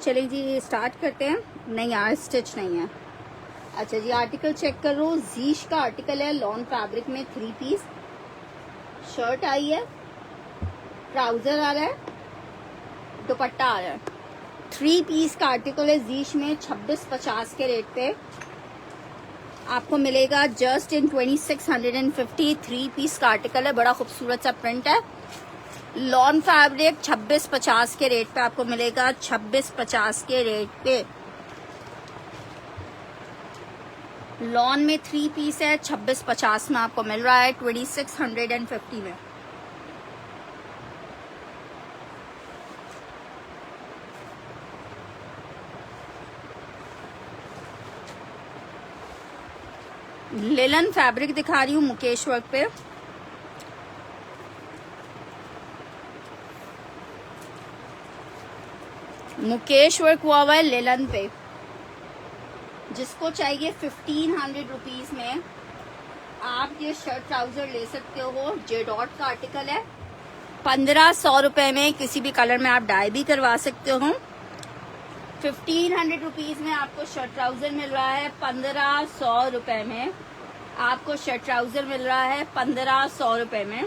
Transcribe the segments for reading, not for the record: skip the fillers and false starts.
चलिए जी स्टार्ट करते हैं। नहीं यार स्टिच नहीं है। अच्छा जी आर्टिकल चेक कर लो। जीश का आर्टिकल है, लॉन फैब्रिक में 3 पीस शर्ट आई है, ट्राउजर आ रहा है, दुपट्टा आ रहा है। 3 पीस का आर्टिकल है जीश में 2650 के रेट पे आपको मिलेगा जस्ट इन 2650। 3 पीस का आर्टिकल है, बड़ा खूबसूरत सा प्रिंट है, लॉन फैब्रिक 2650 के रेट पे आपको मिलेगा। 2650 के रेट पे लॉन में 3 पीस है, 2650 में आपको मिल रहा है 2650 में। लिलन फैब्रिक दिखा रही हूँ मुकेश वर्क पे। मुकेश वर्क हुआ हुआ है लिलन पे। जिसको चाहिए 1500 रुपीज में आप ये शर्ट ट्राउजर ले सकते हो। जे डॉट का आर्टिकल है, 1500 रुपए में किसी भी कलर में आप डाई भी करवा सकते हो। 1500 रुपीज में आपको शर्ट ट्राउजर मिल रहा है। 1500 रुपए में आपको शर्ट ट्राउजर मिल रहा है। 1500 रुपए में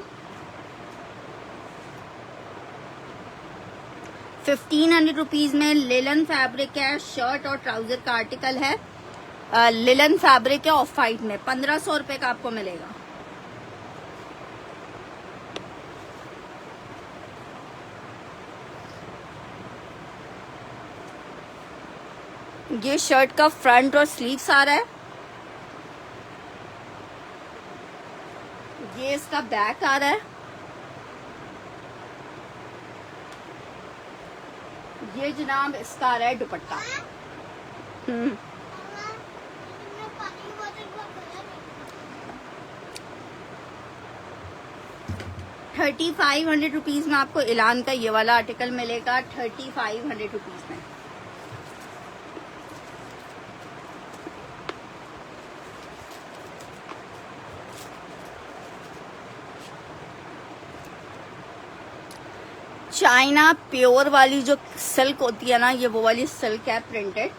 1500 रुपीज में लिलन फैब्रिक है, शर्ट और ट्राउजर का आर्टिकल है। लिलन फैब्रिक है ऑफ वाइट में, 1500 रुपए का आपको मिलेगा। ये शर्ट का फ्रंट और स्लीव्स आ रहा है। ये इसका बैक आ रहा है। ये जनाब इसका आ रहा है दुपट्टा। 3500 रुपीज में आपको इलान का ये वाला आर्टिकल मिलेगा। 3500 रुपीज में चाइना प्योर वाली जो सिल्क होती है ना, ये वो वाली सिल्क है प्रिंटेड।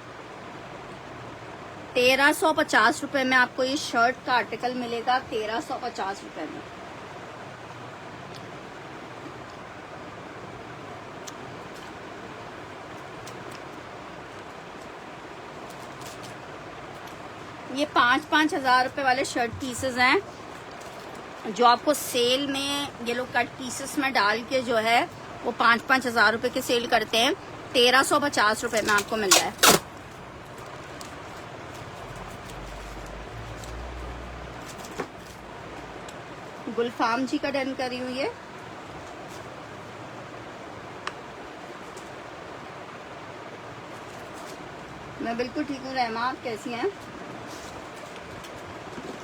1350 रुपए में आपको ये शर्ट का आर्टिकल मिलेगा। 1350 रुपए में ये 5-5 हजार रुपए वाले शर्ट पीसेस हैं जो आपको सेल में ये लोग कट पीसेस में डाल के जो है वो 5-5 हजार रुपए के सेल करते हैं। 1350 रुपए में आपको मिल रहा है। गुलफाम जी का डन करी हुई है। मैं बिल्कुल ठीक हूँ रहमा, आप कैसी हैं?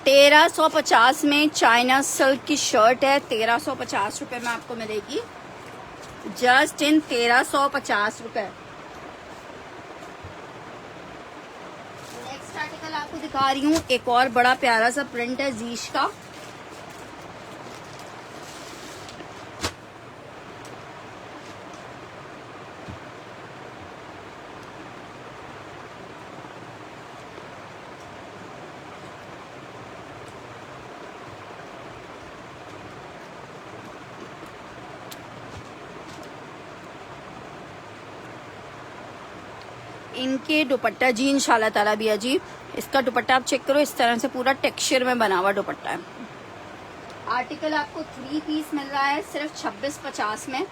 1350 में चाइना सिल्क की शर्ट है। 1350 रुपए में आपको मिलेगी जस्ट इन 1350 रुपए। नेक्स्ट आर्टिकल आपको दिखा रही हूँ, एक और बड़ा प्यारा सा प्रिंट है जीश का। इनके दुपट्टा जी इंशाल्लाह ताला भी है जी। इसका दुपट्टा आप चेक करो, इस तरह से पूरा टेक्सचर में बना हुआ दुपट्टा है। आर्टिकल आपको 3 पीस मिल रहा है सिर्फ 2650 में।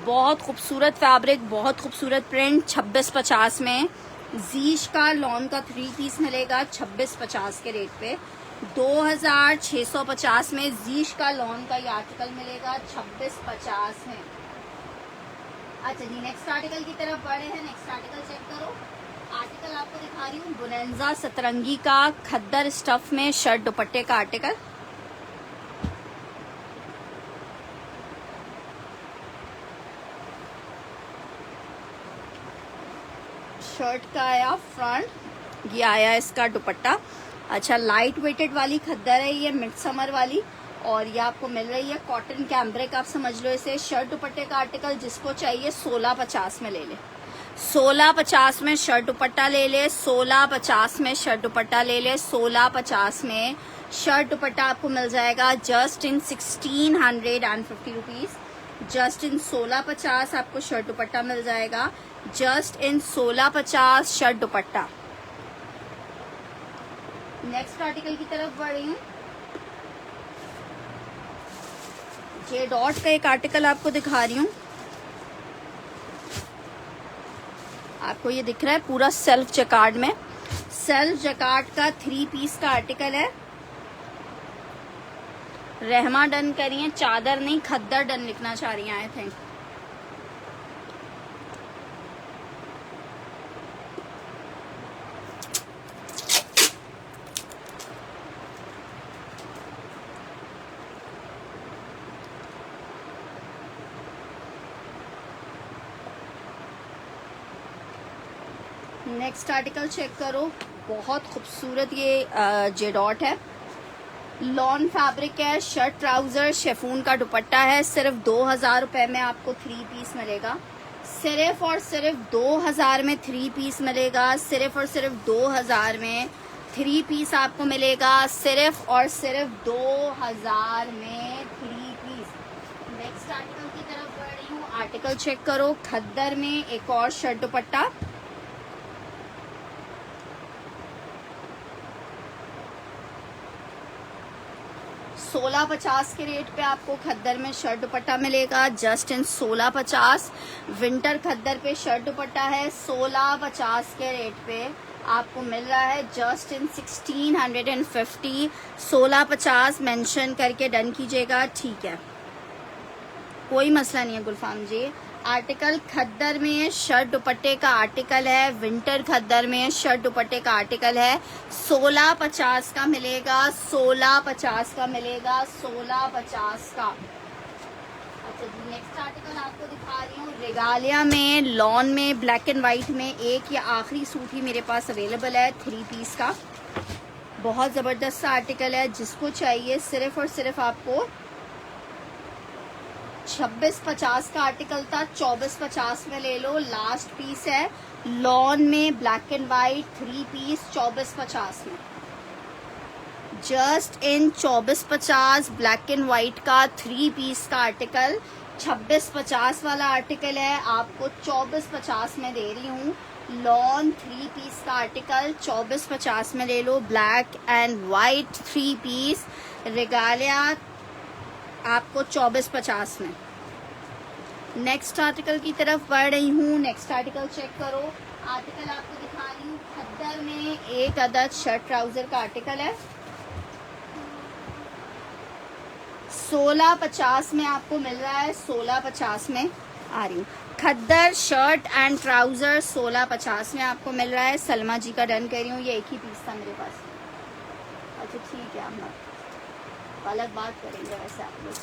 बहुत खूबसूरत फैब्रिक, बहुत खूबसूरत प्रिंट। 2650 में जीश का लॉन का 3 पीस मिलेगा 2650 के रेट पे। 2650 में जीश का लॉन का ये आर्टिकल मिलेगा 2650 में। अच्छा जी नेक्स्ट आर्टिकल की तरफ बढ़े हैं। नेक्स्ट आर्टिकल चेक करो। आर्टिकल आपको दिखा रही हूँ बुनेंजा सतरंगी का खद्दर स्टफ में शर्ट दुपट्टे का आर्टिकल। शर्ट का आया फ्रंट, ये आया इसका दुपट्टा। अच्छा लाइट वेटेड वाली खद्दर है ये, मिड समर वाली, और ये आपको मिल रही है कॉटन कैम्ब्रिक, आप समझ लो इसे। शर्ट दुपट्टे का आर्टिकल जिसको चाहिए 1650 में ले ले। 1650 में शर्ट दुपट्टा ले ले, 1650 में शर्ट दुपट्टा ले ले, 1650 में शर्ट दुपट्टा आपको मिल जाएगा just in 1650 rupees. Just in 1650 आपको शर्ट दुपट्टा मिल जाएगा, just in 1650 shirt dupatta. Next article की तरफ बढ़ रही हूँ। जे डॉट का एक आर्टिकल आपको दिखा रही हूँ। आपको ये दिख रहा है पूरा सेल्फ जैकार्ड में, सेल्फ जैकार्ड का 3 पीस का आर्टिकल है। रहमा डन करिए, चादर नहीं खद्दर डन लिखना चाह रही हैं I think. Next article check करो, बहुत खूबसूरत ये जे डॉट है, लॉन फैब्रिक है, शर्ट ट्राउजर शेफून का दुपट्टा है। सिर्फ 2000 रुपए में आपको 3 पीस मिलेगा, सिर्फ और सिर्फ 2000 में 3 पीस मिलेगा, सिर्फ और सिर्फ 2000 में 3 पीस आपको मिलेगा, सिर्फ और सिर्फ 2000 में 3 पीस। नेक्स्ट आर्टिकल की तरफ बढ़ रही हूँ। आर्टिकल चेक करो, खद्दर में एक और शर्ट दुपट्टा, 1650 के रेट पे आपको खद्दर में शर्ट दुपट्टा मिलेगा, जस्ट इन 1650। विंटर खद्दर पे शर्ट दुपट्टा है, 1650 के रेट पे आपको मिल रहा है, जस्ट इन 1650। 1650 मेंशन करके डन कीजिएगा, ठीक है, कोई मसला नहीं है गुलफाम जी। आर्टिकल खद्दर में शर्ट दुपट्टे का आर्टिकल है, विंटर खद्दर में शर्ट दुपट्टे का आर्टिकल है, 1650 का मिलेगा, 1650 का मिलेगा, 1650 का। अच्छा जी, नेक्स्ट आर्टिकल आपको दिखा रही हूँ। रेगालिया में लॉन में ब्लैक एंड व्हाइट में एक या आखिरी सूट ही मेरे पास अवेलेबल है 3 पीस का। बहुत ज़बरदस्त आर्टिकल है, जिसको चाहिए सिर्फ और सिर्फ आपको 2650 का आर्टिकल था, 2450 में ले लो। लास्ट पीस है लॉन में ब्लैक एंड व्हाइट 3 पीस 2450 में, just in 2450 black and white का 3 पीस का आर्टिकल। 2650 वाला आर्टिकल है, आपको 2450 में दे रही हूँ। लॉन 3 पीस का आर्टिकल 2450 में ले लो, black and white 3 piece regalia आपको 2450 में। नेक्स्ट आर्टिकल की तरफ बढ़ रही हूँ। नेक्स्ट आर्टिकल चेक करो। आर्टिकल आपको दिखा रही हूँ, खद्दर में एक अदद शर्ट ट्राउजर का आर्टिकल है, 1650 में आपको मिल रहा है, 1650 में आ रही हूँ। खद्दर शर्ट एंड ट्राउजर 1650 में आपको मिल रहा है। सलमा जी का डन कर रही हूँ, ये एक ही पीस था मेरे पास। अच्छा ठीक है, हम अलग बात करेंगे वैसे आप लोग।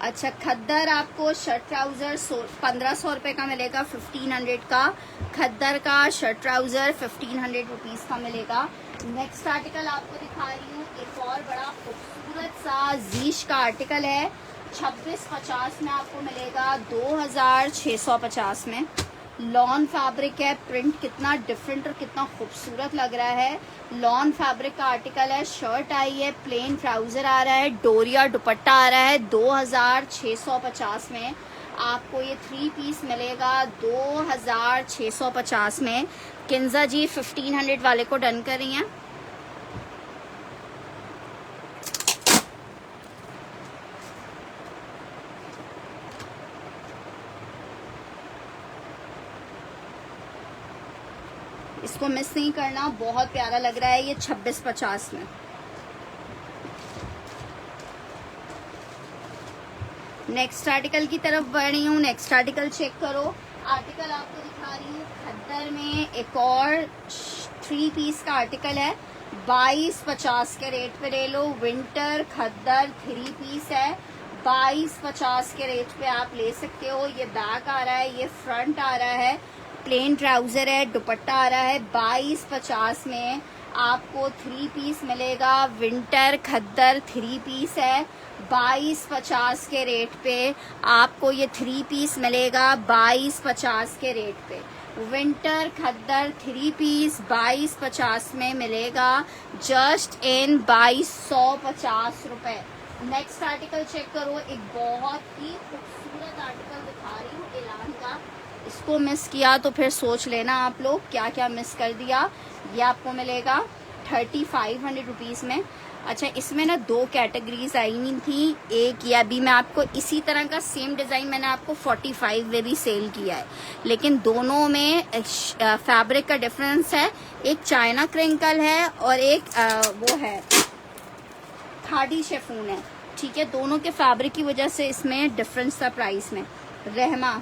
अच्छा, खद्दर आपको शर्ट ट्राउजर 1500 रुपए का मिलेगा, 1500 का खद्दर का शर्ट ट्राउजर 1500 रुपीज का मिलेगा। नेक्स्ट आर्टिकल आपको दिखा रही हूँ, एक और बड़ा खूबसूरत सा जीश का आर्टिकल है, 2650 में आपको मिलेगा, 2650 में। लॉन फैब्रिक है, प्रिंट कितना डिफरेंट और कितना खूबसूरत लग रहा है। लॉन फैब्रिक का आर्टिकल है, शर्ट आई है, प्लेन ट्राउजर आ रहा है, डोरिया दुपट्टा आ रहा है। 2650 में आपको ये 3 पीस मिलेगा, 2650 में। किंजा जी 1500 वाले को डन कर रही हैं। इसको मिस नहीं करना, बहुत प्यारा लग रहा है ये 2650 में। नेक्स्ट आर्टिकल की तरफ बढ़ रही हूँ। नेक्स्ट आर्टिकल चेक करो। आर्टिकल आपको दिखा रही हूँ, खद्दर में एक और 3 पीस का आर्टिकल है, 22.50 के रेट पे ले लो। विंटर खद्दर 3 पीस है, 22.50 के रेट पे आप ले सकते हो। ये बैक आ रहा है, ये फ्रंट आ रहा है, प्लेन ट्राउजर है, दुपट्टा आ रहा है। 22.50 में आपको 3 पीस मिलेगा। विंटर खद्दर 3 पीस है, 22.50 के रेट पे आपको ये 3 पीस मिलेगा। 22.50 के रेट पे विंटर खद्दर 3 पीस 22.50 में मिलेगा, जस्ट इन 2250 रुपए। नेक्स्ट आर्टिकल चेक करो, एक बहुत ही खूबसूरत आर्टिकल दिखा रही हूँ एलान का। इसको मिस किया तो फिर सोच लेना आप लोग क्या क्या मिस कर दिया। ये आपको मिलेगा 3500 रुपीज़ में। अच्छा, इसमें ना 2 कैटेगरीज आई हुई थी। एक ये अभी मैं आपको इसी तरह का सेम डिज़ाइन मैंने आपको 45 में भी सेल किया है, लेकिन दोनों में फैब्रिक का डिफरेंस है। एक चाइना क्रिंकल है और एक वो है खादी शेफून है। ठीक है, दोनों के फैब्रिक की वजह से इसमें डिफरेंस था प्राइस में। रहमा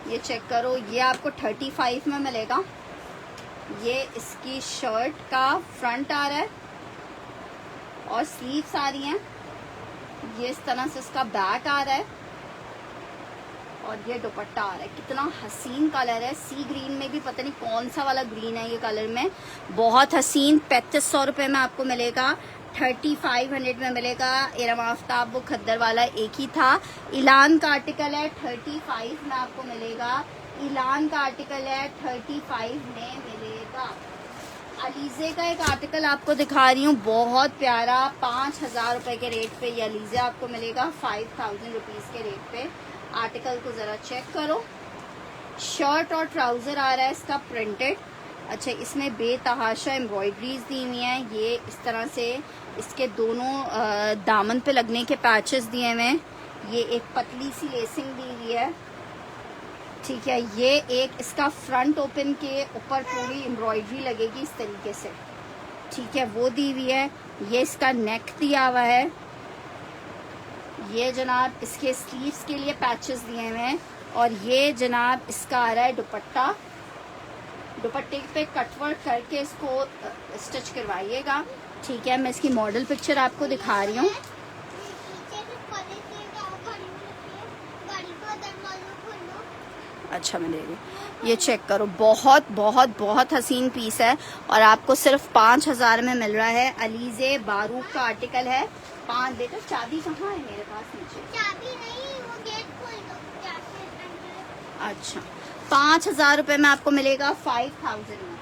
ये चेक करो, ये आपको 35 में मिलेगा। ये इसकी शर्ट का फ्रंट आ रहा है और स्लीव्स आ रही हैं। ये इस तरह से इसका बैक आ रहा है और ये दुपट्टा आ रहा है। कितना हसीन कलर है, सी ग्रीन में भी पता नहीं कौन सा वाला ग्रीन है ये कलर में, बहुत हसीन। 3500 रुपये में आपको मिलेगा, 3500 में मिलेगा। एरम आफ्ताब वो खद्दर वाला एक ही था। इलान का आर्टिकल है, 35 में आपको मिलेगा। इलान का आर्टिकल है, 35 में मिलेगा। अलीजे का एक आर्टिकल आपको दिखा रही हूँ, बहुत प्यारा, 5000 रुपये के रेट पे ये अलीजे आपको मिलेगा, 5000 रुपीज़ के रेट पे। आर्टिकल को ज़रा चेक करो। शर्ट और ट्राउज़र आ रहा है इसका प्रिंटेड। अच्छा, इसमें बेतहाशा एम्ब्रॉयडरीज दी हुई हैं। ये इस तरह से इसके दोनों दामन पे लगने के पैचेस दिए हुए हैं। ये एक पतली सी लेसिंग दी हुई है। ठीक है, ये एक इसका फ्रंट ओपन के ऊपर पूरी एम्ब्रॉयडरी लगेगी इस तरीके से। ठीक है, वो दी हुई है। ये इसका नेक दिया हुआ है। ये जनाब इसके स्लीव्स के लिए पैचेस दिए हुए हैं। और ये जनाब इसका आ रहा है दुपट्टा। दुपट्टे पे कटवर्क करके इसको स्टिच करवाइएगा। ठीक है, मैं इसकी मॉडल पिक्चर आपको दिखा रही हूँ। अच्छा, मैं दे रही, ये चेक करो, बहुत बहुत बहुत हसीन पीस है और आपको सिर्फ 5000 में मिल रहा है। अलीजे बारूक का आर्टिकल है। 5 बेटा चाबी कहाँ है मेरे पास? नीचे चाबी नहीं, वो गेट खोल दो। अच्छा, 5000 रुपये में आपको मिलेगा, 5000 में।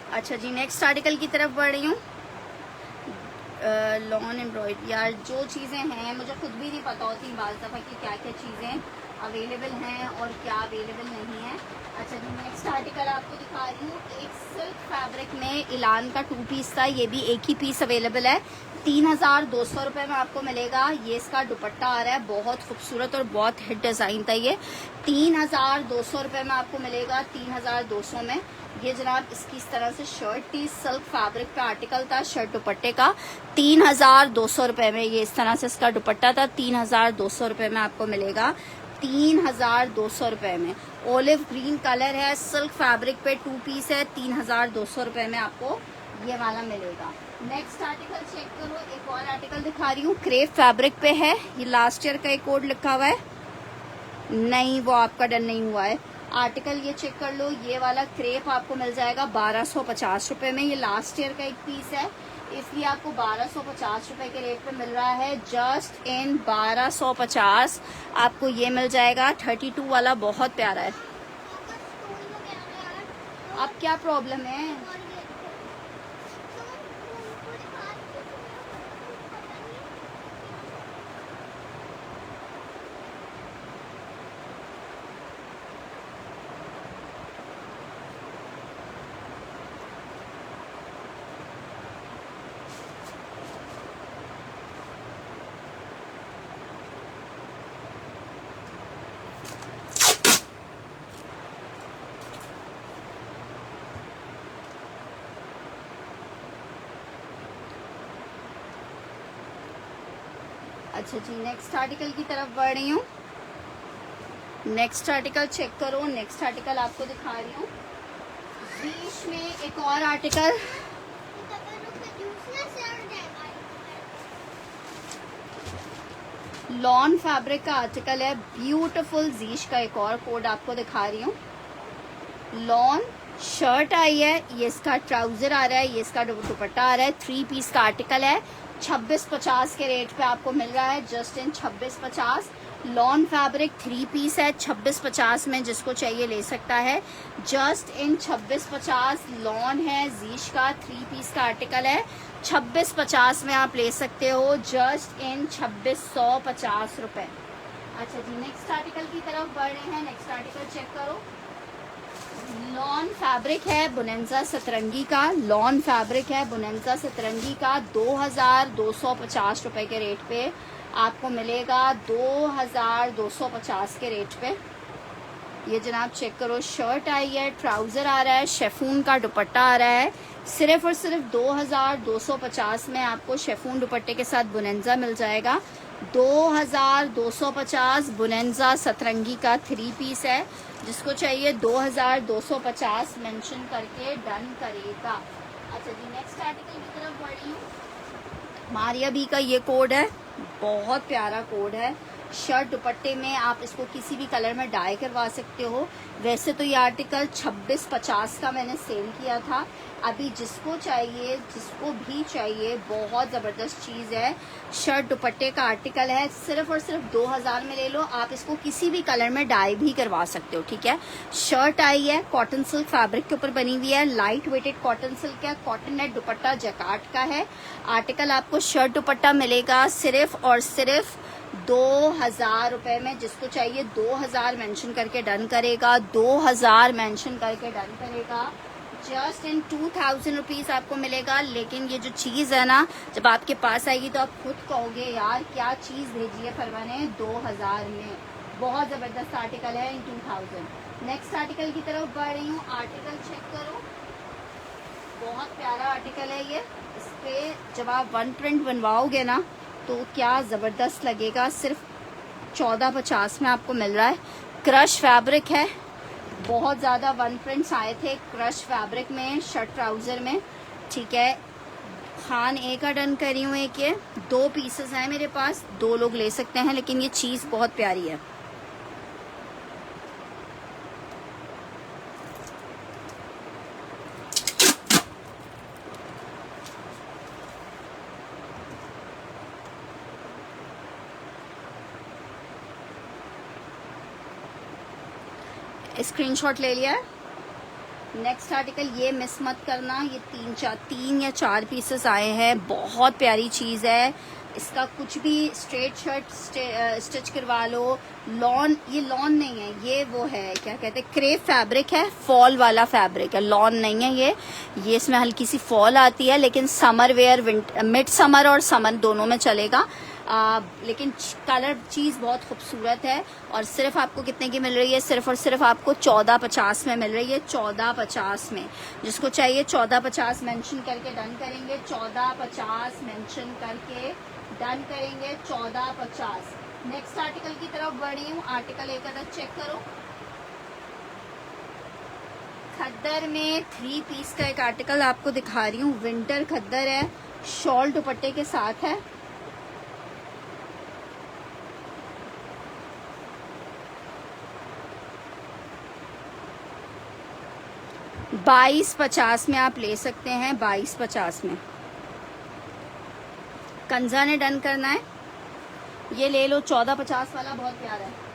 अच्छा जी, नेक्स्ट आर्टिकल की तरफ बढ़ रही हूँ। लॉन एम्ब्रॉयडरी, यार जो चीज़ें हैं मुझे खुद भी नहीं पता होती बाज़ दफ़ा कि क्या क्या चीज़ें अवेलेबल हैं और क्या अवेलेबल नहीं है। अच्छा जी, नेक्स्ट आर्टिकल आपको दिखा रही हूँ। एक सिल्क फैब्रिक में इलान का 2 पीस था, ये भी एक ही पीस अवेलेबल है। 3200 रुपये में आपको मिलेगा। ये इसका दुपट्टा आ रहा है, बहुत खूबसूरत और बहुत हिट डिज़ाइन था ये। 3200 रुपये में आपको मिलेगा, 3200 में। ये जनाब इसकी इस तरह से शर्ट थी, सिल्क फैब्रिक का आर्टिकल था, शर्ट दुपट्टे का। 3200 रुपये में ये इस तरह से इसका दुपट्टा था। 3200 रुपये में आपको मिलेगा, 3200 रुपये में। ओलिव ग्रीन कलर है, सिल्क फैब्रिक पे 2 पीस है। 3200 रुपये में आपको ये वाला मिलेगा। नेक्स्ट आर्टिकल चेक करो, एक और आर्टिकल दिखा रही हूँ, क्रेप फैब्रिक पे है। ये लास्ट ईयर का एक कोड लिखा हुआ है, नहीं वो आपका डन नहीं हुआ है। आर्टिकल ये चेक कर लो, ये वाला क्रेप आपको मिल जाएगा 1250 रुपये में। ये लास्ट ईयर का एक पीस है, इसलिए आपको 1250 रुपये के रेट पे मिल रहा है। जस्ट इन 1250 आपको ये मिल जाएगा। 32 वाला बहुत प्यारा है। अब क्या प्रॉब्लम है? अच्छा जी, नेक्स्ट आर्टिकल की तरफ बढ़ रही हूँ। नेक्स्ट आर्टिकल चेक करो। नेक्स्ट आर्टिकल आपको दिखा रही हूँ। बीच में एक और आर्टिकल, लॉन फैब्रिक का आर्टिकल है, ब्यूटीफुल जीश का एक और कोड आपको दिखा रही हूँ। लॉन शर्ट आई है, ये इसका ट्राउजर आ रहा है, ये इसका दुपट्टा आ रहा है। 3 पीस का आर्टिकल है। 2650 के रेट पे आपको मिल रहा है, just in 2650। Lawn fabric 3 piece है, 2650 में जिसको चाहिए ले सकता है। जस्ट इन 2650 लॉन है, जीश का 3 पीस का आर्टिकल है। 2650 में आप ले सकते हो, जस्ट इन 2650 रुपए। अच्छा जी, नेक्स्ट आर्टिकल की तरफ बढ़ रहे हैं। नेक्स्ट आर्टिकल चेक करो। लॉन फैब्रिक है बुनेंजा सतरंगी का। लॉन फैब्रिक है बुनेंजा सतरंगी का। 2250 रुपए के रेट पे आपको मिलेगा, 2250 के रेट पे। ये जनाब चेक करो, शर्ट आई है, ट्राउजर आ रहा है, शेफून का दुपट्टा आ रहा है। सिर्फ और सिर्फ 2250 में आपको शेफून दुपट्टे के साथ बुनेंजा मिल जाएगा। 2250 बुनेंजा सतरंगी का 3 पीस है, जिसको चाहिए 2250 मेंशन करके डन करेगा। अच्छा जी, नेक्स्ट आर्टिकल की तरफ बढ़ रही हूँ। मारिया बी का ये कोड है, बहुत प्यारा कोड है। शर्ट दुपट्टे में आप इसको किसी भी कलर में डाई करवा सकते हो। वैसे तो ये आर्टिकल 2650 का मैंने सेल किया था। अभी जिसको भी चाहिए, बहुत ज़बरदस्त चीज़ है। शर्ट दुपट्टे का आर्टिकल है, सिर्फ और सिर्फ 2000 में ले लो। आप इसको किसी भी कलर में डाई भी करवा सकते हो, ठीक है। शर्ट आई है, कॉटन सिल्क फैब्रिक के ऊपर बनी हुई है, लाइट वेटेड कॉटन सिल्क है, कॉटन नेट दुपट्टा जैकार्ड का है। आर्टिकल आपको शर्ट दुपट्टा मिलेगा सिर्फ और सिर्फ 2000 रुपए में। जिसको चाहिए 2000 मेंशन करके डन करेगा, 2000 मेंशन करके डन करेगा। जस्ट इन 2000 रुपीज आपको मिलेगा। लेकिन ये जो चीज है ना, जब आपके पास आएगी तो आप खुद कहोगे यार क्या चीज भेजी है फरवा ने 2000 में। बहुत जबरदस्त आर्टिकल है इन 2000। नेक्स्ट आर्टिकल की तरफ बढ़ रही हूँ। आर्टिकल चेक करो, बहुत प्यारा आर्टिकल है ये। इस पे जब आप वन प्रिंट बनवाओगे ना तो क्या ज़बरदस्त लगेगा। सिर्फ 1450 में आपको मिल रहा है। क्रश फैब्रिक है, बहुत ज़्यादा वन प्रिंट्स आए थे क्रश फैब्रिक में, शर्ट ट्राउज़र में, ठीक है। खान ए का डन करी हूँ एक। ये 2 पीसेस हैं मेरे पास, 2 लोग ले सकते हैं, लेकिन ये चीज़ बहुत प्यारी है। स्क्रीनशॉट ले लिया है। नेक्स्ट आर्टिकल ये मिस मत करना, ये 3 या 4 पीसेस आए हैं, बहुत प्यारी चीज़ है। इसका कुछ भी स्ट्रेट शर्ट स्टिच करवा लो। लॉन, ये लॉन नहीं है, ये वो है क्या कहते हैं, क्रेप फैब्रिक है, फॉल वाला फैब्रिक है, लॉन नहीं है ये इसमें हल्की सी फॉल आती है, लेकिन समर वेयर, मिड समर और समर दोनों में चलेगा। लेकिन कलर चीज़ बहुत खूबसूरत है। और सिर्फ आपको कितने की मिल रही है, सिर्फ और सिर्फ आपको 1450 में मिल रही है, 1450 में। जिसको चाहिए 1450 मेंशन करके डन करेंगे, 1450 मेंशन करके डन करेंगे, 1450। नेक्स्ट आर्टिकल की तरफ बढ़ी हूँ। आर्टिकल एक अदर चेक करो। खद्दर में 3 पीस का एक आर्टिकल आपको दिखा रही हूँ। विंटर खद्दर है, शॉल दुपट्टे के साथ है। $22.50 में आप ले सकते हैं, 22.50 में। कंजा ने डन करना है, ये ले लो। 1450 वाला बहुत प्यारा है।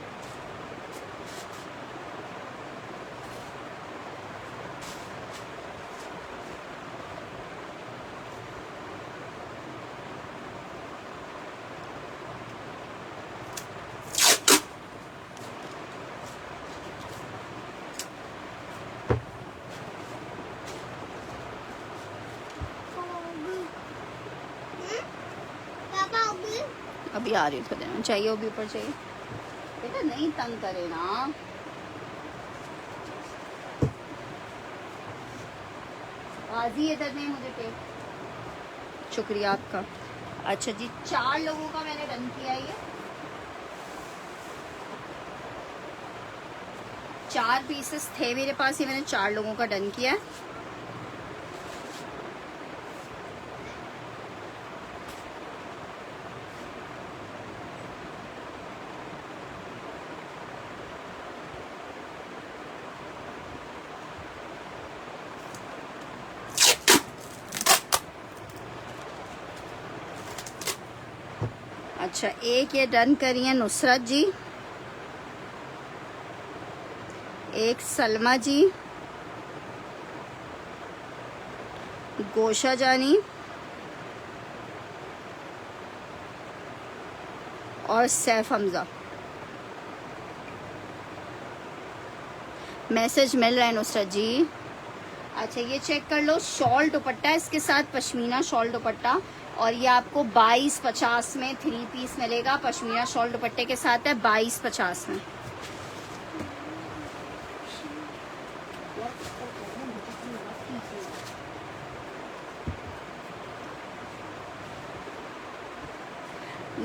अभी आ रही है, थोड़ी देर में चाहिए, वो भी ऊपर चाहिए बेटा, नहीं तंग करे ना। बाजी इधर नहीं, मुझे टेप। शुक्रिया आपका। अच्छा जी, 4 लोगों का मैंने डन किया ये। 4 पीसेस थे मेरे पास, ये मैंने 4 लोगों का डन किया है। अच्छा, एक ये डन करी है नुसरत जी, एक सलमा जी, गोशा जानी और सैफ हमजा। मैसेज मिल रहा है नुसरत जी। अच्छा, ये चेक कर लो, शॉल दुपट्टा है इसके साथ, पश्मीना शॉल दुपट्टा, और ये आपको 2250 में 3 पीस मिलेगा। पश्मीना शॉल दुपट्टे के साथ है 2250 में।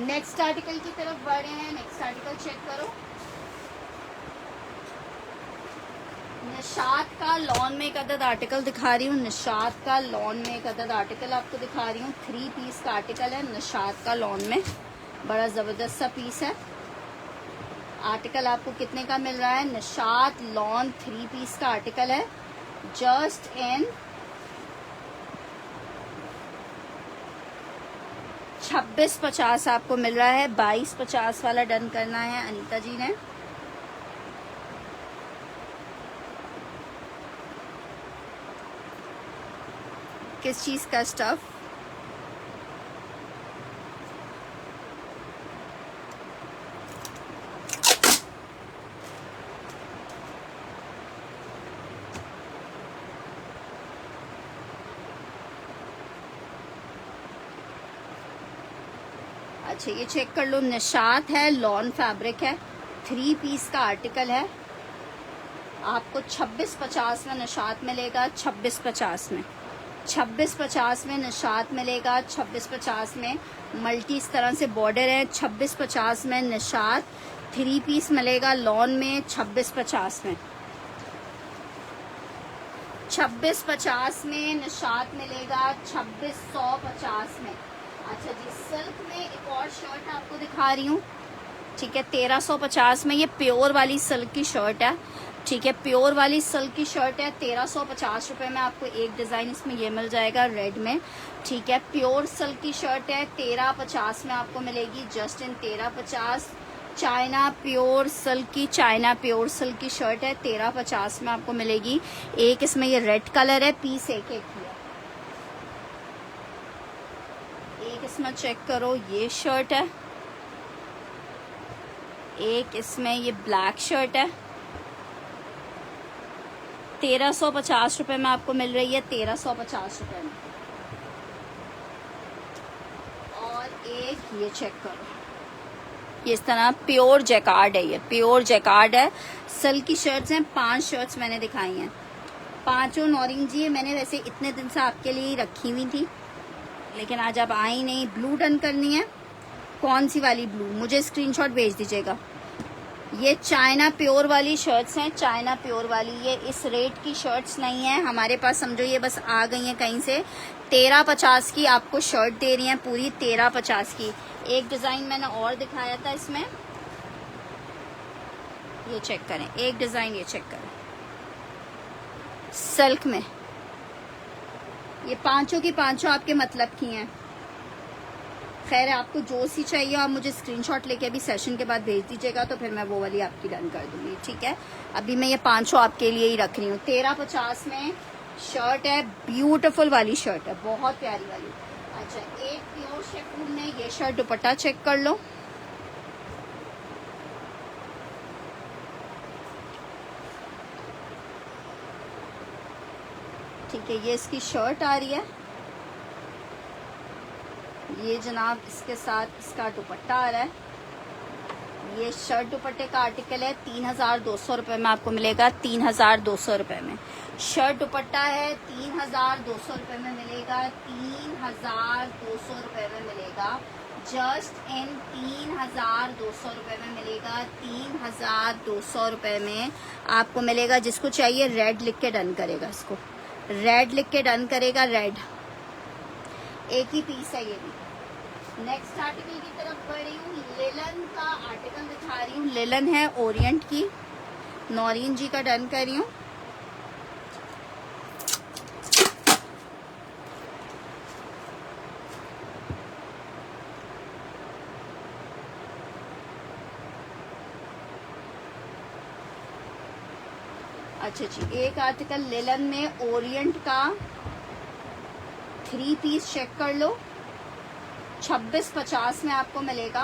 नेक्स्ट आर्टिकल की तरफ बढ़े हैं। नेक्स्ट आर्टिकल चेक करो, निशात का लॉन में एक अदद आर्टिकल दिखा रही हूँ। निशात का लॉन में एक अदद आर्टिकल आपको दिखा रही हूँ। 3 पीस का आर्टिकल है निशात का लॉन में, बड़ा ज़बरदस्त सा पीस है। आर्टिकल आपको कितने का मिल रहा है? निशात लॉन 3 पीस का आर्टिकल है, जस्ट इन 2650 आपको मिल रहा है। 2250 वाला डन करना है अनीता जी ने। किस चीज का स्टफ? अच्छा, ये चेक कर लो, निशात है, लॉन फैब्रिक है, 3 पीस का आर्टिकल है। आपको 2650 में निशात मिलेगा। 2650 में 2650 में निशात मिलेगा। 2650 में मल्टी इस तरह से बॉर्डर है। 2650 में निशात 3 पीस मिलेगा लॉन में। 2650 में 2650 में निशात मिलेगा। 2650 में। अच्छा जी, सिल्क में एक और शर्ट आपको दिखा रही हूँ, ठीक है, 1350 में। ये प्योर वाली सिल्क की शर्ट है, ठीक है, प्योर वाली सिल्क की शर्ट है। 1350 रुपये में आपको एक डिज़ाइन इसमें ये मिल जाएगा रेड में, ठीक है। प्योर सिल्क की शर्ट है, 1350 में आपको मिलेगी, just in 1350। China pure silk की, चाइना प्योर सिल्क की शर्ट है, 1350 में आपको मिलेगी। एक इसमें ये रेड कलर है, पीस एक एक ही है। एक इसमें चेक करो, ये शर्ट है। एक इसमें ये ब्लैक शर्ट है, 1350 रुपये में आपको मिल रही है। 1350 रुपये में। और एक ये चेक करो, ये इस तरह प्योर जैकार्ड है, ये प्योर जैकार्ड है। सिल्क की शर्ट्स हैं, 5 शर्ट्स मैंने दिखाई हैं, पांचों नौरिंग जी है। मैंने वैसे इतने दिन से आपके लिए ही रखी हुई थी, लेकिन आज आप आई नहीं। ब्लू डन करनी है। कौन सी वाली ब्लू? मुझे स्क्रीनशॉट भेज दीजिएगा। ये चाइना प्योर वाली शर्ट्स हैं, चाइना प्योर वाली। ये इस रेट की शर्ट्स नहीं है हमारे पास, समझो ये बस आ गई हैं कहीं से। 1350 की आपको शर्ट दे रही हैं, पूरी 1350 की। एक डिज़ाइन मैंने और दिखाया था इसमें, ये चेक करें, एक डिज़ाइन ये चेक करें सिल्क में। ये पांचों की पांचों आपके मतलब की हैं। खैर, आपको जो सी चाहिए आप मुझे स्क्रीनशॉट लेके अभी सेशन के बाद भेज दीजिएगा, तो फिर मैं वो वाली आपकी डन कर दूंगी, ठीक है। अभी मैं ये पांचों आपके लिए ही रख रही हूँ। 1350 में शर्ट है, ब्यूटीफुल वाली शर्ट है, बहुत प्यारी वाली। अच्छा, एक प्योर शिफॉन में ये शर्ट, दुपट्टा चेक कर लो। ठीक है, ये इसकी शर्ट आ रही है, ये जनाब इसके साथ इसका दुपट्टा आ रहा है। ये शर्ट दुपट्टे का आर्टिकल है, 3,200 रुपये में आपको मिलेगा, 3,200 रुपये में। शर्ट दुपट्टा है, 3,200 रुपये में मिलेगा, 3,200 रुपये में मिलेगा। जस्ट इन 3,200 रुपये में मिलेगा, 3,200 रुपये में आपको मिलेगा। जिसको चाहिए रेड लिख के डन करेगा, इसको रेड लिख के डन करेगा, रेड। एक ही पीस है ये भी। नेक्स्ट आर्टिकल की तरफ बढ़ रही हूँ, लेलन का आर्टिकल दिखा रही हूँ। लेलन है ओरिएंट की, नौरीन जी का डन कर रही हूँ। अच्छा जी, एक आर्टिकल लेलन में ओरिएंट का 3 पीस चेक कर लो, 2650 में आपको मिलेगा।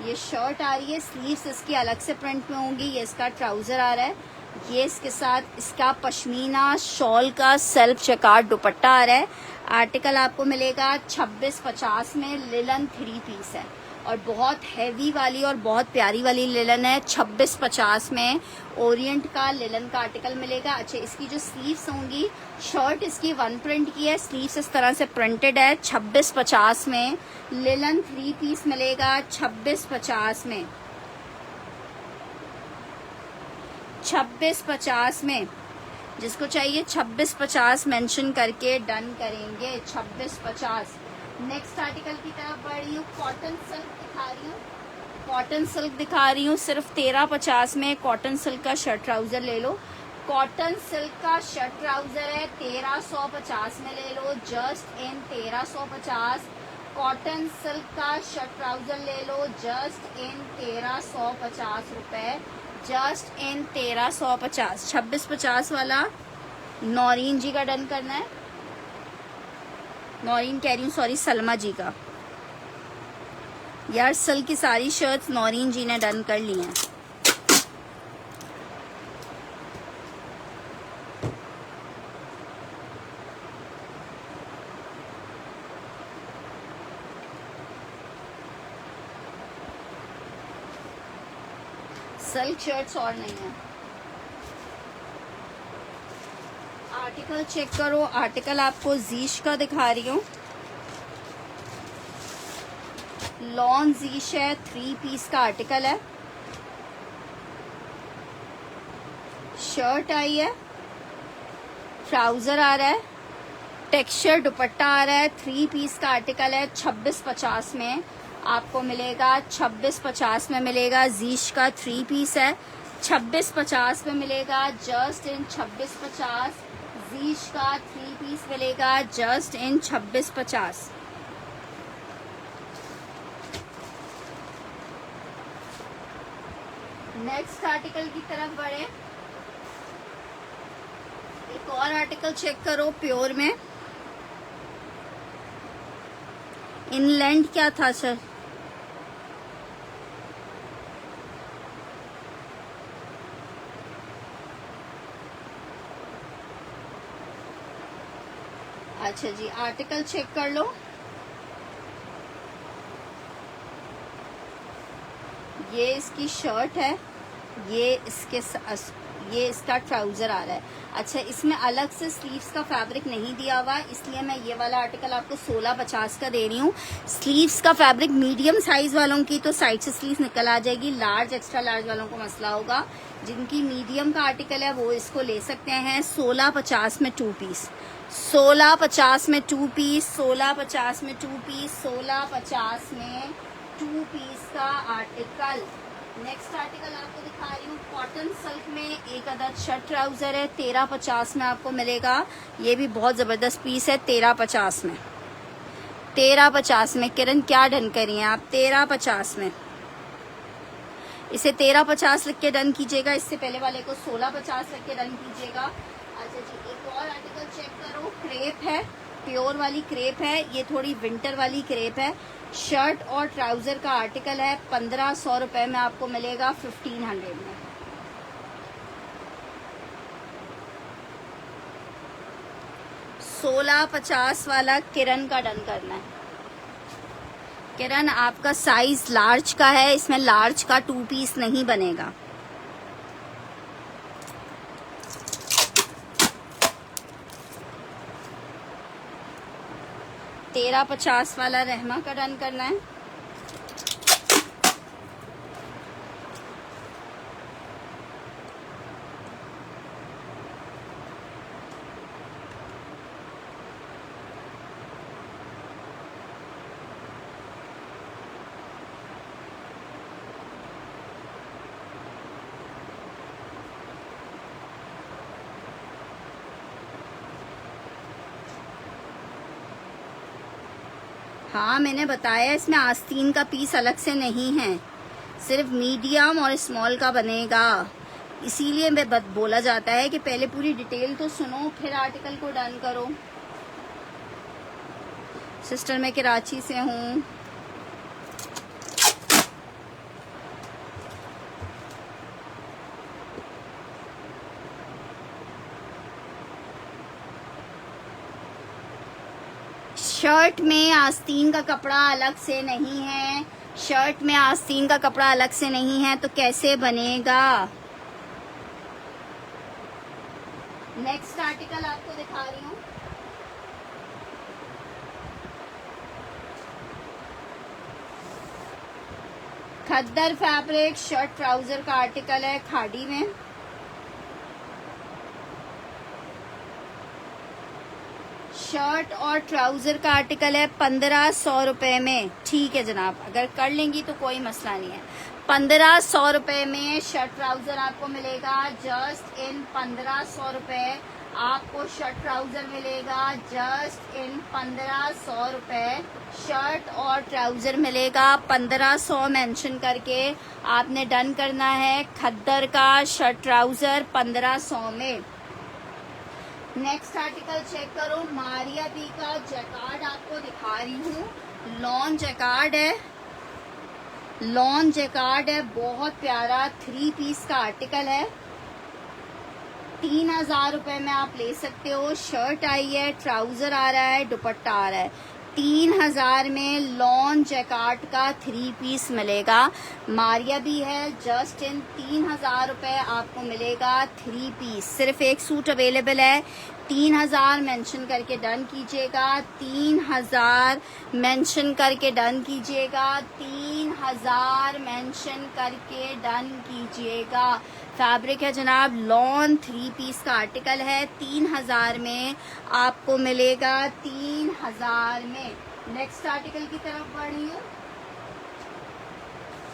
ये शर्ट आ रही है, स्लीव्स इसकी अलग से प्रिंट में होंगी। ये इसका ट्राउजर आ रहा है, ये इसके साथ इसका पश्मीना शॉल का सेल्फ चेकार्ड दुपट्टा आ रहा है। आर्टिकल आपको मिलेगा 2650 में। लेलन 3 पीस है और बहुत हैवी वाली और बहुत प्यारी वाली लेलन है, 2650 में। ओरिएंट का लेलन का आर्टिकल मिलेगा। अच्छा, इसकी जो स्लीव्स होंगी, शर्ट इसकी 1 प्रिंट की है, स्लीव्स इस तरह से प्रिंटेड है, 2650 में। लेलन 3 पीस मिलेगा 2650 में, 2650 में। जिसको चाहिए 2650 मेंशन करके डन करेंगे, 2650। नेक्स्ट आर्टिकल की तरफ बढ़ रही हूँ, कॉटन सिल्क दिखा रही हूँ। कॉटन सिल्क दिखा रही हूँ सिर्फ 1350 में। कॉटन सिल्क का शर्ट ट्राउजर ले लो। कॉटन सिल्क का शर्ट ट्राउजर है, 1350 में ले लो, जस्ट इन 1350। कॉटन सिल्क का शर्ट ट्राउजर ले लो, जस्ट इन 1350 रुपए, जस्ट इन 1350। 2650 वाला नौरीन जी का डन करना है। नौरीन कह रही हूँ, सॉरी, सलमा जी का। यार सिल्क की सारी शर्ट्स नौरीन जी ने डन कर ली हैं। सिल्क शर्ट्स और नहीं है। आर्टिकल चेक करो। आर्टिकल आपको जीश का दिखा रही हूँ, लॉन जीश है, 3 पीस का आर्टिकल है। शर्ट आई है, ट्राउजर आ रहा है, टेक्सचर दुपट्टा आ रहा है, 3 पीस का आर्टिकल है, 2650 में आपको मिलेगा, 2650 में मिलेगा। जीश का 3 पीस है, 2650 में मिलेगा, जस्ट इन 2650। जीश का 3 पीस मिलेगा, जस्ट इन 2650। नेक्स्ट आर्टिकल की तरफ बढ़े। एक और आर्टिकल चेक करो, प्योर में। इनलैंड क्या था सर? अच्छा जी, आर्टिकल चेक कर लो। ये इसकी शर्ट है, ये इसका ट्राउजर आ रहा है। अच्छा, इसमें अलग से स्लीव्स का फैब्रिक नहीं दिया हुआ, इसलिए मैं ये वाला आर्टिकल आपको 1650 का दे रही हूँ। स्लीव्स का फैब्रिक मीडियम साइज वालों की तो साइड से स्लीव निकल आ जाएगी, लार्ज एक्स्ट्रा लार्ज वालों को मसला होगा। जिनकी मीडियम का आर्टिकल है वो इसको ले सकते हैं। 1650 में 2 पीस, 1650 में 2 पीस, 1650 में 2 पीस, 1650 में 2 पीस का आर्टिकल। नेक्स्ट आर्टिकल आपको दिखा रही हूँ, कॉटन सिल्क में एक अदद शर्ट ट्राउजर है, 1350 में आपको मिलेगा। ये भी बहुत जबरदस्त पीस है, 1350 में। 1350 में किरण क्या डन करी हैं आप? 1350 में। इसे 1350 लिख के डन कीजिएगा, इससे पहले वाले को 1650 लिख के डन कीजिएगा। अच्छा जी, एक और आर्टिकल चेक करो, क्रेप है, प्योर वाली क्रेप है, ये थोड़ी विंटर वाली क्रेप है। शर्ट और ट्राउजर का आर्टिकल है, 1500 रुपए में आपको मिलेगा, 1500 में। $1650 वाला किरण का डन करना है। किरण आपका साइज लार्ज का है, इसमें लार्ज का 2 पीस नहीं बनेगा। तेरह 50 वाला रहमा का डन करना है। हाँ मैंने बताया इसमें आस्तीन का पीस अलग से नहीं है, सिर्फ मीडियम और स्मॉल का बनेगा। इसीलिए मैं बोला जाता है कि पहले पूरी डिटेल तो सुनो फिर आर्टिकल को डन करो। सिस्टर मैं कराची से हूँ। शर्ट में आस्तीन का कपड़ा अलग से नहीं है, शर्ट में आस्तीन का कपड़ा अलग से नहीं है तो कैसे बनेगा। नेक्स्ट आर्टिकल आपको दिखा रही हूँ। खद्दर फैब्रिक शर्ट ट्राउजर का आर्टिकल है खाड़ी में। शर्ट और ट्राउजर का आर्टिकल है 1500 रुपए में। ठीक है जनाब, अगर कर लेंगी तो कोई मसला नहीं है। 1500 रुपए में शर्ट ट्राउजर आपको मिलेगा। जस्ट इन 1500 रुपए आपको शर्ट ट्राउजर मिलेगा। जस्ट इन 1500 रुपए शर्ट और ट्राउजर मिलेगा। 1500 मेंशन करके आपने डन करना है। खद्दर का शर्ट ट्राउजर 1500 में। नेक्स्ट आर्टिकल चेक करो। मारिया बी का जैकार्ड आपको दिखा रही हूँ। लॉन जैकार्ड है, लॉन जैकार्ड है, बहुत प्यारा 3 पीस का आर्टिकल है। 3000 रुपए में आप ले सकते हो। शर्ट आई है, ट्राउजर आ रहा है, दुपट्टा आ रहा है। 3000 में लॉन जैकार्ड का 3 पीस मिलेगा। मारिया भी है। जस्ट इन 3000 रुपए आपको मिलेगा 3 पीस। सिर्फ एक सूट अवेलेबल है। 3000 मेंशन करके डन कीजिएगा। 3000 मेंशन करके डन कीजिएगा। 3000 मेंशन करके डन कीजिएगा। फैब्रिक है जनाब लॉन 3 पीस का आर्टिकल है। 3000 में आपको मिलेगा। 3000 में। नेक्स्ट आर्टिकल की तरफ बढ़ रही हूँ।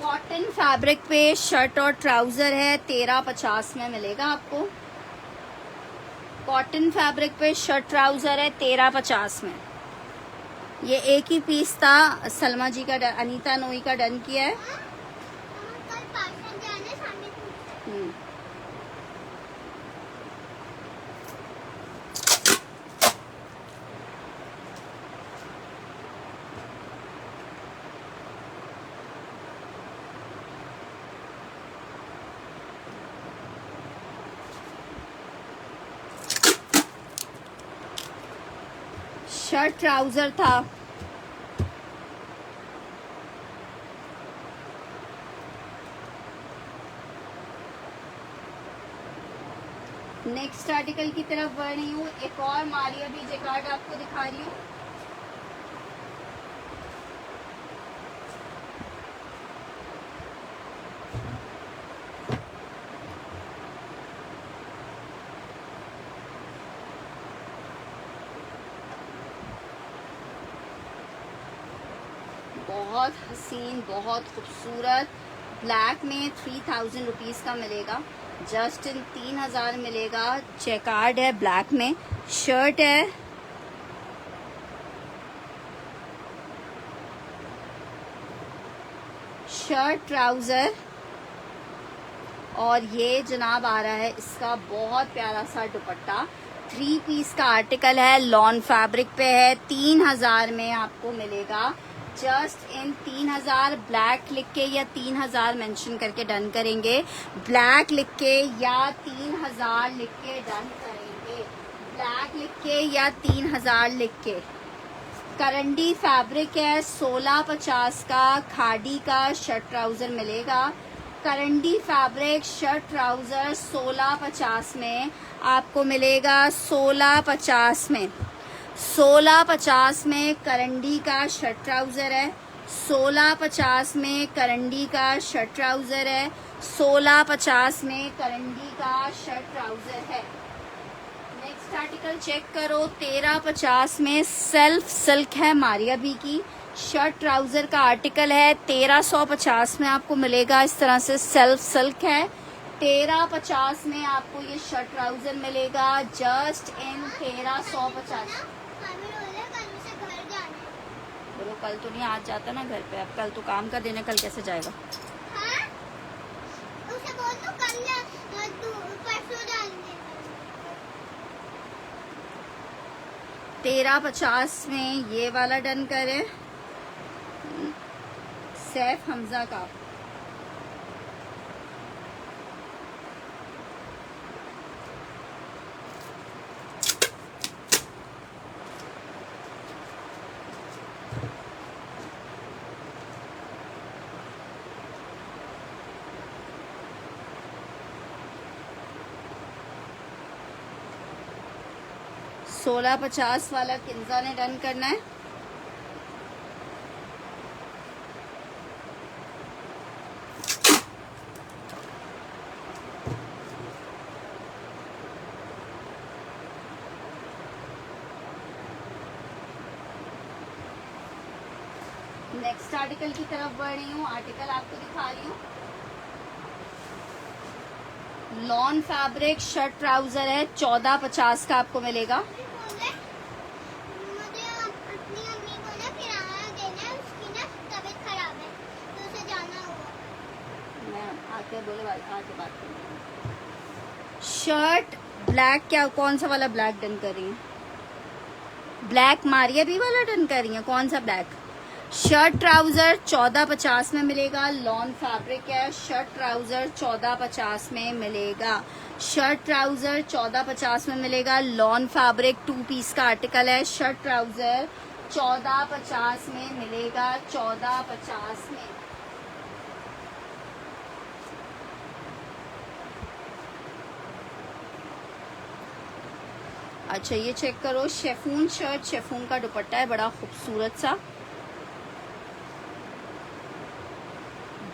कॉटन फैब्रिक पे शर्ट और ट्राउजर है। 1350 में मिलेगा आपको। कॉटन फैब्रिक पे शर्ट ट्राउजर है 1350 में। ये एक ही पीस था। सलमा जी का अनीता नोई का डन किया है। शर्ट ट्राउजर था। नेक्स्ट आर्टिकल की तरफ बढ़ रही हूँ। एक और मारिया बी जैकार्ड आपको दिखा रही हूँ। बहुत हसीन, बहुत खूबसूरत ब्लैक में 3000 रुपीज़ का मिलेगा। जस्ट इन 3000 मिलेगा। जैकार्ड है ब्लैक में। शर्ट है, शर्ट ट्राउजर और ये जनाब आ रहा है इसका बहुत प्यारा सा दुपट्टा। 3 पीस का आर्टिकल है। लॉन फैब्रिक पे है। 3000 में आपको मिलेगा। जस्ट इन 3000 ब्लैक लिख के या 3000 मेंशन करके डन करेंगे। ब्लैक लिख के या 3000 लिख के डन करेंगे। ब्लैक लिख के या 3000 लिख के करंडी फैब्रिक है, 1650 का खादी का शर्ट ट्राउजर मिलेगा। करंडी फैब्रिक शर्ट ट्राउजर 1650 में आपको मिलेगा, 1650 में, 1650 में करंडी का शर्ट ट्राउजर है, 1650 में करंडी का शर्ट ट्राउजर है, 1650 में करंडी का शर्ट ट्राउजर है। नेक्स्ट आर्टिकल चेक करो, 1350 में सेल्फ सिल्क है, मारिया बी की शर्ट ट्राउजर का आर्टिकल है। 1350 में आपको मिलेगा, इस तरह से सेल्फ सिल्क है। 1350 में आपको ये शर्ट ट्राउजर मिलेगा, जस्ट इन 1350। बोलो कल तो नहीं, आज जाता ना घर पे, अब कल तो काम का दिन है, कल कैसे जाएगा? हाँ? उसे बोल दो कल परसों डालने। 1350 में ये वाला डन करें, सैफ हमजा का। सोलह 50 वाला किंजा ने डन करना है। नेक्स्ट आर्टिकल की तरफ बढ़ रही हूँ, आर्टिकल आपको दिखा रही हूँ। लॉन फैब्रिक शर्ट ट्राउजर है, 1450 का आपको मिलेगा। मुझे अपनी अम्मी को ना किराया देना है, उसकी ना तबीयत खराब है तो उसे जाना होगा। मैं आके बोले आके बात करूँ। शर्ट ब्लैक, क्या कौन सा वाला ब्लैक डन कर रही है? ब्लैक मारिया भी वाला डन कर रही है, कौन सा ब्लैक? शर्ट ट्राउजर 1450 में मिलेगा, लॉन फैब्रिक है, शर्ट ट्राउजर 1450 में मिलेगा। शर्ट ट्राउजर 1450 में मिलेगा, लॉन फैब्रिक 2 पीस का आर्टिकल है। शर्ट ट्राउजर 1450 में मिलेगा, 1450 में। अच्छा ये चेक करो, शेफून शर्ट, शेफून का दुपट्टा है, बड़ा खूबसूरत सा,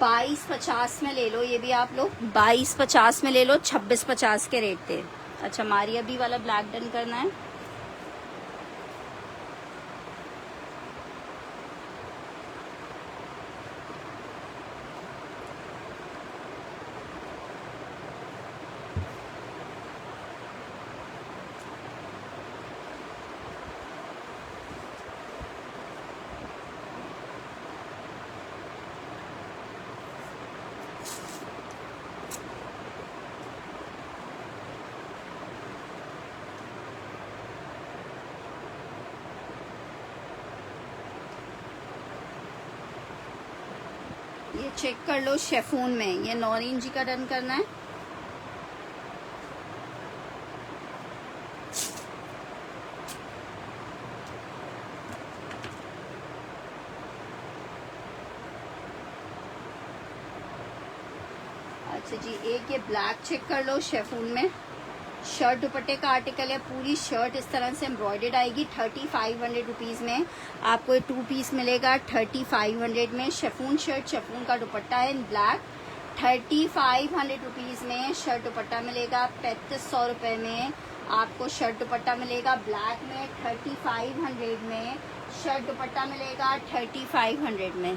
2250 में ले लो, ये भी आप लोग 2250 में ले लो, 2650 के रेट पे। अच्छा मारिया बी वाला ब्लैक डन करना है। ये चेक कर लो, शेफून में, ये नौरीन जी का डन करना है। अच्छा जी, एक ये ब्लैक चेक कर लो, शेफून में, शर्ट दुपट्टे का आर्टिकल है, पूरी शर्ट इस तरह से एम्ब्रॉयडर्ड आएगी। 3500 रुपीज़ में आपको ये 2 पीस मिलेगा, 3500 में। शेफून शर्ट, शेफून का दुपट्टा है इन ब्लैक, 3500 रुपीज़ में शर्ट दुपट्टा मिलेगा। 3500 रुपये में आपको शर्ट दुपट्टा मिलेगा ब्लैक में, 3500 में शर्ट दुपट्टा मिलेगा, 3500 में।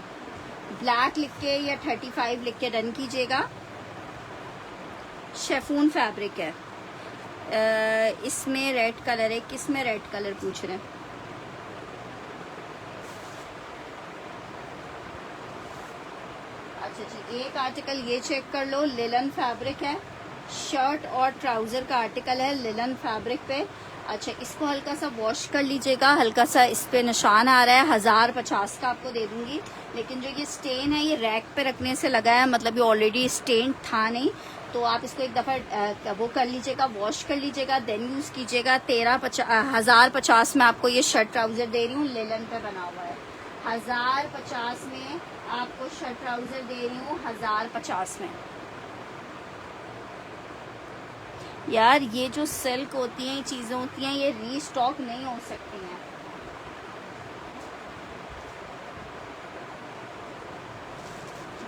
ब्लैक लिख के या 35 लिख के डन कीजिएगा। शेफून फैब्रिक है, इसमें रेड कलर है, किसमें रेड कलर पूछ रहे हैं? अच्छा जी, एक आर्टिकल ये चेक कर लो, लिलन फैब्रिक है, शर्ट और ट्राउजर का आर्टिकल है लिलन फैब्रिक पे। अच्छा इसको हल्का सा वॉश कर लीजिएगा, हल्का सा इस पे निशान आ रहा है, 1050 का आपको दे दूंगी। लेकिन जो ये स्टेन है ये रैक पे रखने से लगा है, मतलब ये ऑलरेडी स्टेन था नहीं, तो आप इसको एक दफ़ा वो कर लीजिएगा, वॉश कर लीजिएगा, देन यूज़ कीजिएगा। 1050 में आपको ये शर्ट ट्राउज़र दे रही हूँ, लेलन पे बना हुआ है। 1050 में आपको शर्ट ट्राउज़र दे रही हूँ, 1050 में। यार ये जो सिल्क होती हैं, ये चीज़ें होती हैं, ये रीस्टॉक नहीं हो सकती हैं।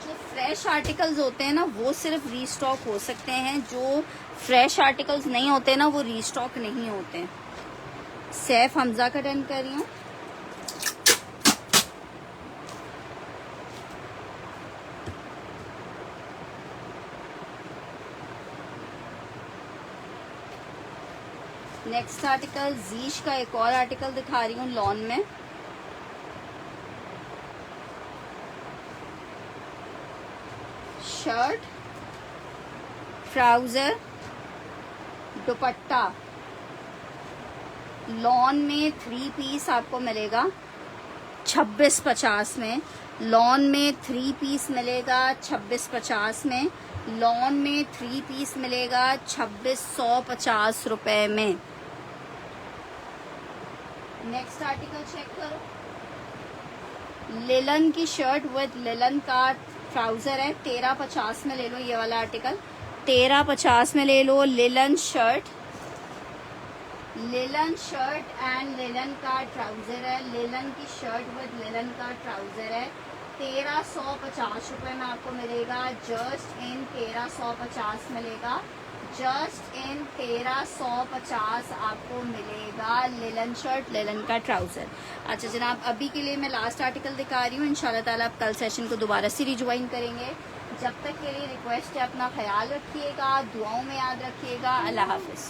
जो फ्रेश आर्टिकल्स होते हैं ना, वो सिर्फ रीस्टॉक हो सकते हैं। जो फ्रेश आर्टिकल्स नहीं होते ना, वो रीस्टॉक नहीं होते। सैफ हमजा का डन कर रही हूँ। नेक्स्ट आर्टिकल जीश का एक और आर्टिकल दिखा रही हूँ लॉन में। शर्ट, ट्राउजर, दुपट्टा, लॉन में 3 पीस आपको मिलेगा 2650 में। लॉन में 3 पीस मिलेगा 2650 में। लॉन में 3 पीस मिलेगा 2650 रुपए में। नेक्स्ट आर्टिकल चेक करो। लेलन की शर्ट विद लेलन का ट्राउजर है, 1350 में ले लो ये वाला आर्टिकल। 1350 में ले लो। लेलन शर्ट एंड लेलन का ट्राउजर है। लेलन की शर्ट विद लेलन का ट्राउजर है। 1350 रुपए में आपको मिलेगा। जस्ट इन 1350 मिलेगा। जस्ट इन 1350 आपको मिलेगा लेलन शर्ट, लेलन का ट्राउजर। अच्छा जनाब, अभी के लिए मैं लास्ट आर्टिकल दिखा रही हूँ। इंशाल्लाह ताला आप कल सेशन को दोबारा से रिज्वाइन करेंगे। जब तक के लिए रिक्वेस्ट है, अपना ख्याल रखिएगा, दुआओं में याद रखिएगा। अल्लाह हाफिज।